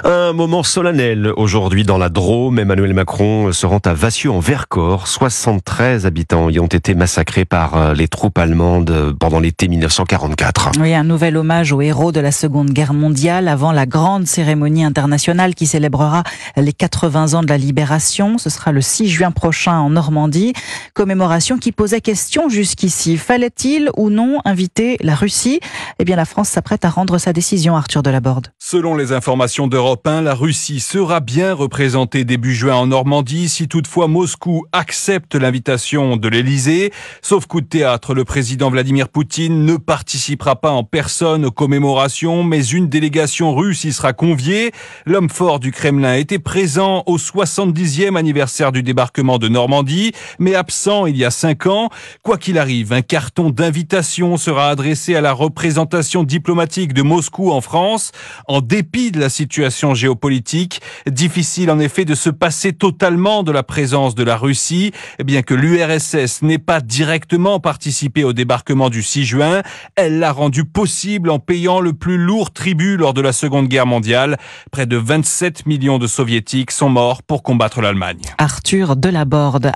Un moment solennel aujourd'hui dans la Drôme. Emmanuel Macron se rend à Vassieux en Vercors. 73 habitants y ont été massacrés par les troupes allemandes pendant l'été 1944. Oui, un nouvel hommage aux héros de la Seconde Guerre mondiale avant la grande cérémonie internationale qui célébrera les 80 ans de la libération. Ce sera le 6 juin prochain en Normandie. Commémoration qui posait question jusqu'ici. Fallait-il ou non inviter la Russie ? Eh bien, la France s'apprête à rendre sa décision, Arthur Delaborde. Selon les informations d'Europe 1, la Russie sera bien représentée début juin en Normandie si toutefois Moscou accepte l'invitation de l'Elysée. Sauf coup de théâtre, le président Vladimir Poutine ne participera pas en personne aux commémorations, mais une délégation russe y sera conviée. L'homme fort du Kremlin était présent au 70e anniversaire du débarquement de Normandie, mais absent il y a 5 ans. Quoi qu'il arrive, un carton d'invitation sera adressé à la représentation diplomatique de Moscou en France. En dépit de la situation géopolitique, difficile en effet de se passer totalement de la présence de la Russie, bien que l'URSS n'ait pas directement participé au débarquement du 6 juin. Elle l'a rendu possible en payant le plus lourd tribut lors de la Seconde Guerre mondiale. Près de 27 millions de Soviétiques sont morts pour combattre l'Allemagne. Arthur Delaborde.